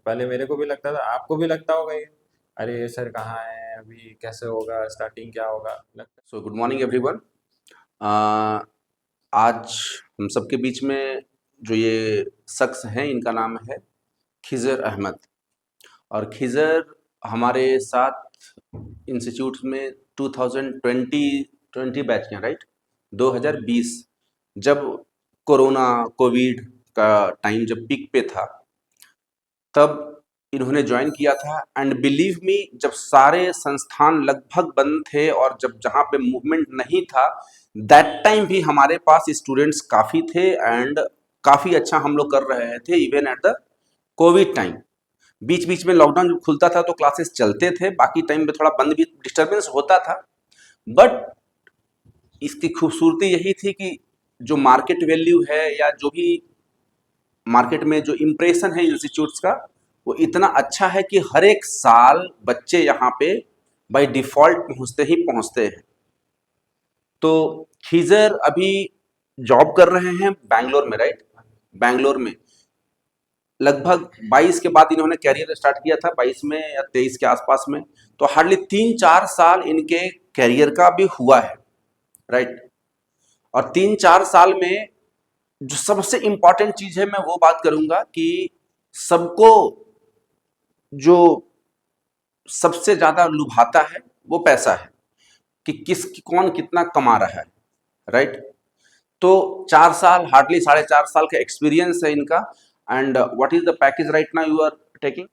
पहले मेरे को भी लगता था, आपको भी लगता होगा ये, अरे ये सर कहाँ है, अभी कैसे होगा, स्टार्टिंग क्या होगा, लगता सो गुड मॉर्निंग एवरीवन। आज हम सबके बीच में जो ये शख्स हैं इनका नाम है खिज़र अहमद। और खिज़र हमारे साथ इंस्टीट्यूट में 2020 बैच के हैं, राइट? 2020 जब कोरोना कोविड का टाइम जब पीक पे था तब इन्होंने ज्वाइन किया था। एंड बिलीव मी, जब सारे संस्थान लगभग बंद थे और जब जहाँ पे मूवमेंट नहीं था, दैट टाइम भी हमारे पास स्टूडेंट्स काफ़ी थे एंड काफ़ी अच्छा हम लोग कर रहे थे even at the Covid time. बीच बीच में लॉकडाउन जब खुलता था तो क्लासेस चलते थे, बाकी टाइम में थोड़ा बंद भी डिस्टर्बेंस होता था। बट इसकी खूबसूरती यही थी कि जो मार्केट वैल्यू है या जो भी मार्केट में जो इम्प्रेशन है इंस्टीट्यूट्स का, वो इतना अच्छा है कि हर एक साल बच्चे यहाँ पे बाय डिफ़ॉल्ट पहुँचते ही पहुँचते हैं। तो खीज़र अभी जॉब कर रहे हैं बैंगलोर में, राइट? बैंगलोर में लगभग 22 के बाद इन्होंने करियर स्टार्ट किया था, 22 में या 23 के आसपास में। तो हार्डली 3-4 साल इनके करियर का भी हुआ है, राइट? और 3-4 साल में जो सबसे इम्पोर्टेंट चीज़ है मैं वो बात करूँगा कि सबको जो सबसे ज़्यादा लुभाता है वो पैसा है, कि कौन कितना कमा रहा है, राइट? तो 4 साल, हार्डली 4.5 साल का एक्सपीरियंस है इनका। And what is the package right now you are taking?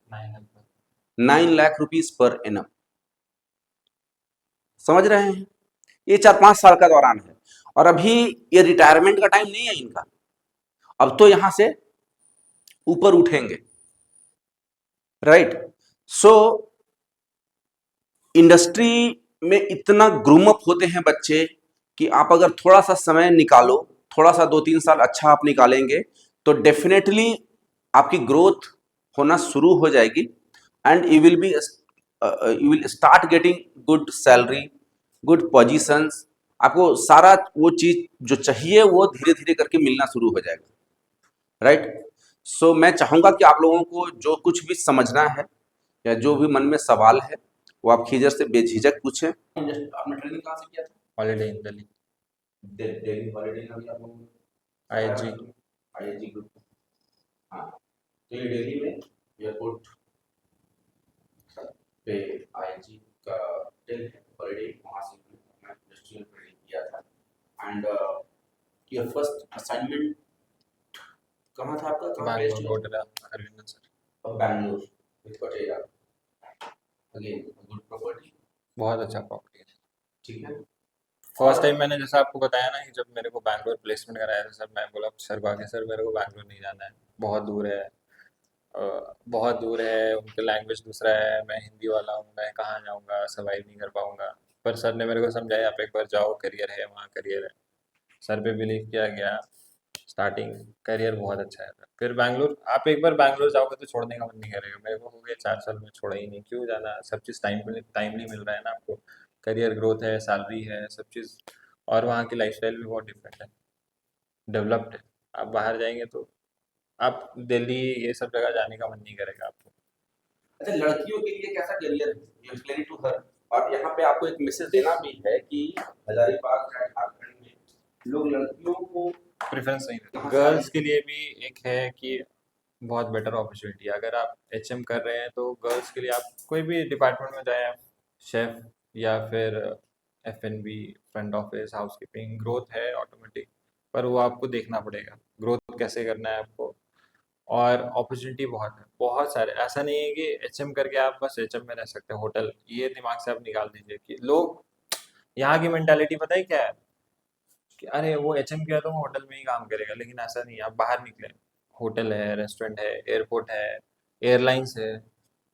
9 lakh rupees per annum. समझ रहे हैं? ये 4-5 साल का दौरान है और अभी ये रिटायरमेंट का टाइम नहीं है इनका। अब तो यहां से ऊपर उठेंगे, राइट? सो इंडस्ट्री में इतना ग्रूम अप होते हैं बच्चे कि आप अगर थोड़ा सा समय निकालो, थोड़ा सा 2-3 साल अच्छा आप निकालेंगे तो डेफिनेटली आपकी ग्रोथ होना शुरू हो जाएगी and you will start getting good salary, good positions. आपको सारा वो चीज जो चाहिए वो धीरे धीरे करके मिलना शुरू हो जाएगा, राइट? सो मैं चाहूंगा कि आप लोगों को जो कुछ भी समझना है या जो भी मन में सवाल है वो आप खीजर से बेझिझक पूछें। आपने ट्रेनिंग कहाँ से किया था? हॉलीडे इन दिल्ली, दिल्ली हॉलीडे का भी आप लोगों ने आईएचजी। IIT group. हाँ, तो ये दिल्ली में एयरपोर्ट पे आईआईटी का होटल है, हॉलीडे, वहाँ से मैं इंडस्ट्रियल ट्रेनिंग किया था। एंड योर फर्स्ट असाइनमेंट कहाँ था आपका? कहाँ बैंगलोर बेस्ड हुआ? गोडरा अरविंदन सर। बैंगलोर विथ पटेला, अगेन गुड प्रॉपर्टी। बहुत अच्छा प्रॉपर्टी है। ठीक है। फर्स्ट और टाइम मैंने जैसा आपको बताया ना कि जब मेरे को बैंगलोर प्लेसमेंट कराया था सर, मैं बोला सर बाकी सर मेरे को बैंगलोर नहीं जाना है, बहुत दूर है, बहुत दूर है, उनका लैंग्वेज दूसरा है, मैं हिंदी वाला हूँ, मैं कहाँ जाऊँगा, सर्वाइव नहीं कर पाऊँगा। पर सर ने मेरे को समझाया आप एक बार जाओ, करियर है वहाँ, करियर है। सर पे बिलीव किया गया, स्टार्टिंग करियर बहुत अच्छा है। फिर बैंगलोर, आप एक बार बैंगलोर जाओगे तो छोड़ने का मन नहीं करेगा। मेरे को हो गया 4 साल में, छोड़ा ही नहीं। क्यों जाना, सब चीज़ टाइमली मिल रहा है ना आपको, करियर ग्रोथ है, सैलरी है, सब चीज़। और वहाँ की लाइफस्टाइल भी बहुत डिफरेंट है, डेवलप्ड है। आप बाहर जाएंगे तो आप दिल्ली ये सब जगह जाने का मन नहीं करेगा आपको। अच्छा, लड़कियों के लिए कैसा करियर है? You explain to her. और यहाँ पे आपको एक मैसेज देना भी है कि हजारीबाग या झारखंड में लोग लड़कियों को प्रेफरेंस नहीं देते। कहाँ से आगे। गर्ल्स के लिए भी एक है कि बहुत बेटर अपॉर्चुनिटी है। अगर आप एचएम कर रहे हैं तो गर्ल्स के लिए आप कोई भी डिपार्टमेंट में जाए, आप शेफ या फिर एफएनबी, फ्रंट ऑफिस, हाउसकीपिंग, ग्रोथ है ऑटोमेटिक। पर वो आपको देखना पड़ेगा ग्रोथ कैसे करना है आपको। और अपॉर्चुनिटी बहुत है, बहुत सारे। ऐसा नहीं है कि एचएम करके आप बस एचएम में रह सकते हैं, होटल, ये दिमाग से आप निकाल दीजिए कि लोग, यहाँ की मेंटालिटी पता है क्या है कि अरे वो एचएम किया तो वो होटल में ही काम करेगा, लेकिन ऐसा नहीं है। आप बाहर निकले, होटल है, रेस्टोरेंट है, एयरपोर्ट है, एयरलाइंस है,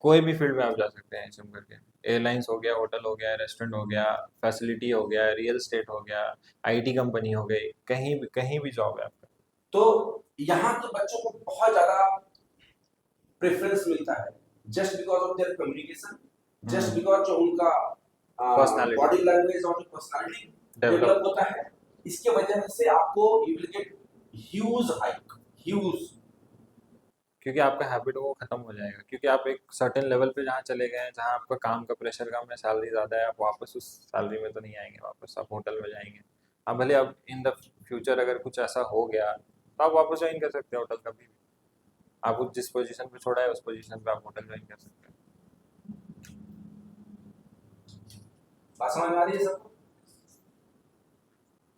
कोई भी फील्ड में आप जा सकते हैं एचएम करके। एयरलाइंस हो गया, होटल हो गया, रेस्टोरेंट हो गया, फैसिलिटी हो गया, रियल एस्टेट हो गया, आईटी कंपनी हो गई, कहीं भी जॉब है आपका। तो यहाँ तो बच्चों को बहुत ज्यादा प्रेफरेंस मिलता है just because of their communication, just because जो उनका पर्सनालिटी बॉडी लैंग्वेज और पर्सनालिटी डेवलप। डेवलप होता है। इसके वजह से आपको you will get huge hike, huge क्योंकि आपका हैबिट वो खत्म हो जाएगा, क्योंकि आप एक सर्टेन लेवल पे जहाँ चले गए हैं, जहाँ आपका काम का प्रेशर कम है, सैलरी ज़्यादा है, आप वापस उस सैलरी में तो नहीं आएंगे, वापस आप होटल में जाएंगे। आप भले आप इन द फ्यूचर अगर कुछ ऐसा हो गया तो आप वापस ज्वाइन कर सकते हैं होटल कभी भी। आपको जिस पोजीशन पे छोड़ा है उस पोजीशन पे आप होटल ज्वाइन कर सकते हैं। बात समझ में आ रही है सबको?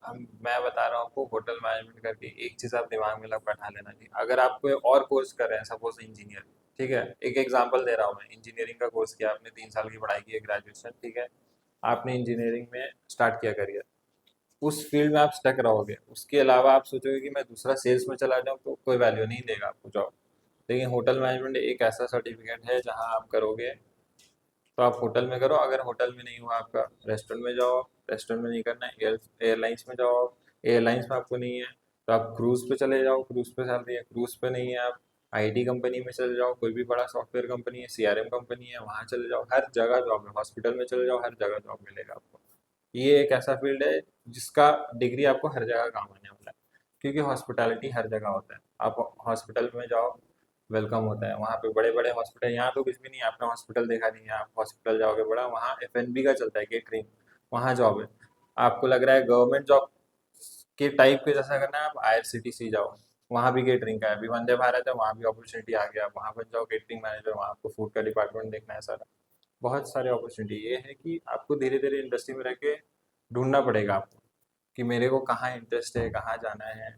हम मैं बता रहा हूँ आपको, होटल मैनेजमेंट करके एक चीज़ आप दिमाग में लग बैठा लेना चाहिए। अगर आप कोई और कोर्स कर रहे हैं, सपोज इंजीनियर, ठीक है, एक एग्जांपल दे रहा हूँ मैं, इंजीनियरिंग का कोर्स किया आपने, 3 साल की पढ़ाई की है, ग्रेजुएशन, ठीक है, आपने इंजीनियरिंग में स्टार्ट किया करियर, उस फील्ड में आप स्टक रहोगे, उसके अलावा आप सोचोगे कि मैं दूसरा सेल्स में चला जाऊँ, तो कोई वैल्यू नहीं देगा आपको जॉब। लेकिन होटल मैनेजमेंट एक ऐसा सर्टिफिकेट है जहाँ आप करोगे तो आप होटल में करो, अगर होटल में नहीं हुआ आपका, रेस्टोरेंट में जाओ, रेस्टोरेंट में नहीं करना है, एयरलाइंस में जाओ, एयरलाइंस में आपको नहीं है तो आप क्रूज़ पे चले जाओ, क्रूज़ पे सैलरी है, क्रूज़ पे नहीं है आप आईटी कंपनी में चले जाओ, कोई भी बड़ा सॉफ्टवेयर कंपनी है, सीआरएम कंपनी है, वहाँ चले जाओ, हर जगह जॉब है, हॉस्पिटल में चले जाओ, हर जगह जॉब मिलेगा आपको। ये एक ऐसा फील्ड है जिसका डिग्री आपको हर जगह काम आने वाला है, क्योंकि हॉस्पिटैलिटी हर जगह होता है। आप हॉस्पिटल में जाओ, वेलकम होता है वहाँ पे, बड़े बड़े हॉस्पिटल, यहाँ तो कुछ भी नहीं है, आपने हॉस्पिटल देखा नहीं है, आप हॉस्पिटल जाओगे बड़ा, वहाँ एफएनबी का चलता है, केटरिंग, वहाँ जॉब है। आपको लग रहा है गवर्नमेंट जॉब के टाइप के जैसा करना है, आप आईआरसीटीसी जाओ, वहाँ भी केटरिंग का है, अभी वंदे भारत है, वहाँ भी अपॉर्चुनिटी आ गया, वहाँ पर जाओ केटरिंग मैनेजर, वहाँ आपको फूड का डिपार्टमेंट देखना है सारा। बहुत सारे अपॉर्चुनिटी, ये है कि आपको धीरे धीरे इंडस्ट्री में रह के ढूंढना पड़ेगा आपको कि मेरे को कहाँ इंटरेस्ट है, कहाँ जाना है,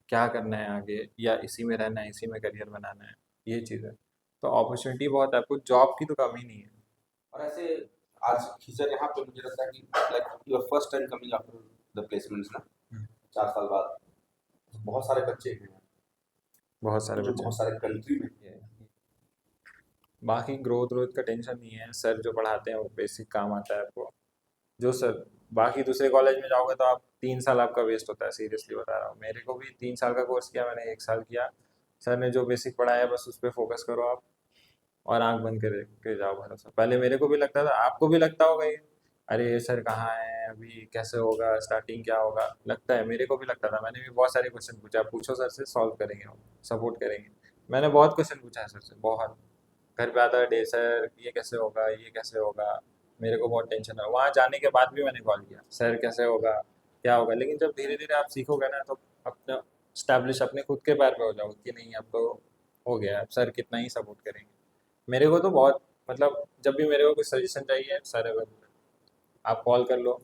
क्या करना है आगे, या इसी में रहना है, इसी में करियर बनाना है, ये चीज़ है। तो अपॉर्चुनिटी बहुत है, आपको जॉब की तो कमी नहीं है। और ऐसे आज खींचर यहाँ पे मुझे लगता है कि like your first time coming after the placements ना, 4 साल बाद बहुत सारे बच्चे हैं बहुत सारे जो बच्चे बहुत सारे कंट्री में हैं। बाकी ग्रोथ ग्रोथ का टेंशन नहीं है, सर जो पढ़ाते हैं वो बेसिक काम आता है आपको, जो सर, बाकी दूसरे कॉलेज में जाओगे तो आप 3 साल आपका वेस्ट होता है, सीरियसली बता रहा हूँ। मेरे को भी 3 साल का कोर्स किया मैंने, 1 साल किया, सर ने जो बेसिक पढ़ाया बस उस पर फोकस करो आप, और आंख बंद के जाओ भरोसा। पहले मेरे को भी लगता था, आपको भी लगता होगा ये, अरे ये सर कहाँ है, अभी कैसे होगा, स्टार्टिंग क्या होगा, लगता है, मेरे को भी लगता था, मैंने भी बहुत सारे क्वेश्चन पूछा, आप पूछो सर से, सॉल्व करेंगे हम, सपोर्ट करेंगे। मैंने बहुत क्वेश्चन पूछा है सर से, बहुत। घर पे आता है डे, सर ये कैसे होगा, ये कैसे होगा, मेरे को बहुत टेंशन है। वहाँ जाने के बाद भी मैंने कॉल किया, सर कैसे होगा, क्या होगा, लेकिन जब धीरे धीरे आप सीखोगे ना तो अपना स्टैब्लिश अपने खुद के पैर पे हो जाओगे कि नहीं अब तो हो गया, अब सर कितना ही सपोर्ट करेंगे। मेरे को तो बहुत, मतलब जब भी मेरे को कुछ सजेशन चाहिए सर अवेलेबल, आप कॉल कर लो।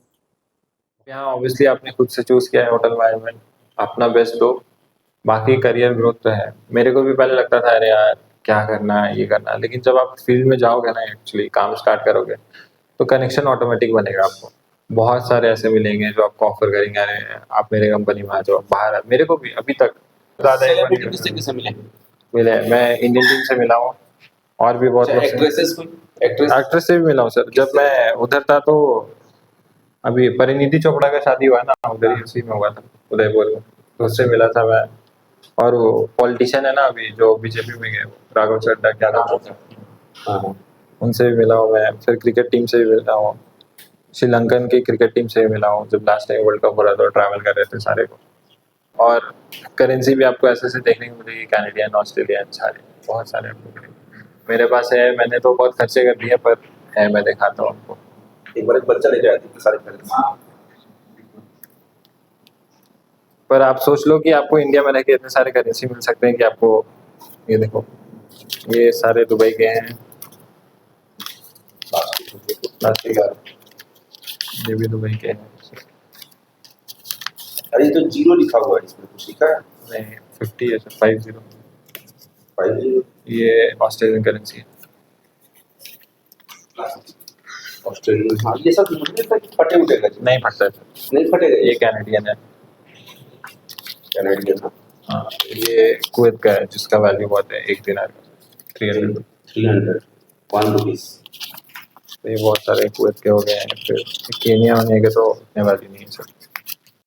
यहाँ ऑब्वियसली आपने खुद से चूज़ किया है होटल मैनेजमेंट, अपना बेस्ट दो, बाकी करियर ग्रोथ तो है। मेरे को भी पहले लगता था अरे यार क्या करना है, ये करना है, लेकिन जब आप फील्ड में जाओगे ना, एक्चुअली काम स्टार्ट करोगे, तो कनेक्शन ऑटोमेटिक बनेगा आपको। बहुत सारे ऐसे मिलेंगे जो आपको ऑफर करेंगे, अरे आप मेरे कंपनी में आ जाओ, बाहर मेरे को भी अभी तक ज़्यादा एक बार सेलिब्रिटी किससे किससे मिले? मिले हैं। मैं इंडियन टीम से मिला हूँ, और भी बहुत अच्छा, लोग से, एक्ट्रेसेस कोई एक्ट्रेस एक्ट्रेस से भी मिला हूँ सर। जब किससे? मैं उधर था तो अभी परिणीति चोपड़ा का शादी हुआ ना, उधर ही हाँ उसी में हुआ था, उदयपुर में, तो उससे मिला था मैं। और वो पॉलिटिशियन है ना अभी जो बीजेपी में गए, वो राघव चड्ढा क्या नाम है, हाँ हाँ। उनसे भी मिला हूँ मैं। फिर क्रिकेट टीम से भी मिला हूँ, श्रीलंकन की क्रिकेट टीम से भी मिला हूँ, जब लास्ट टाइम वर्ल्ड कप हो रहा था ट्रैवल कर रहे थे सारे को। और करेंसी भी आपको ऐसे ऐसे देखने को मिलेगी, कैनेडियन, ऑस्ट्रेलियन, सारे, बहुत सारे आपको मिलेंगे। मेरे पास है, मैंने तो बहुत खर्चे कर दिए, पर है, मैं दिखाता हूँ आपको। एक बार एक बच्चा लेके आया था इतने सारे करेंसी। पर आप सोच लो कि आपको इंडिया में रह के इतने सारे करेंसी मिल सकते हैं कि आपको, ये देखो, ये सारे दुबई के हैं, प्लास्टिक, ये भी दुबई के हैं। अरे ये तो जीरो लिखा हुआ है, इसमें कुछ लिखा है? नहीं, 50 है सर, 50। 5 ये ऑस्ट्रेलियन करेंसी है। ऑस्ट्रेलियन, हाँ ये सब मुझे लगता है कि फटे उठेगा जी। नहीं फटता है सर, नहीं फटेगा ये कैनेडियन है। कैनेडियन। हाँ, ये कुवैत का है जिसका वैल्यू बहुत है, 1 दिनार का 300। 300 1 रुपीज। तो ये बहुत सारे कुवैत के हो गए हैं, फिर केनिया होने के तो इतने वैल्यू नहीं है सर।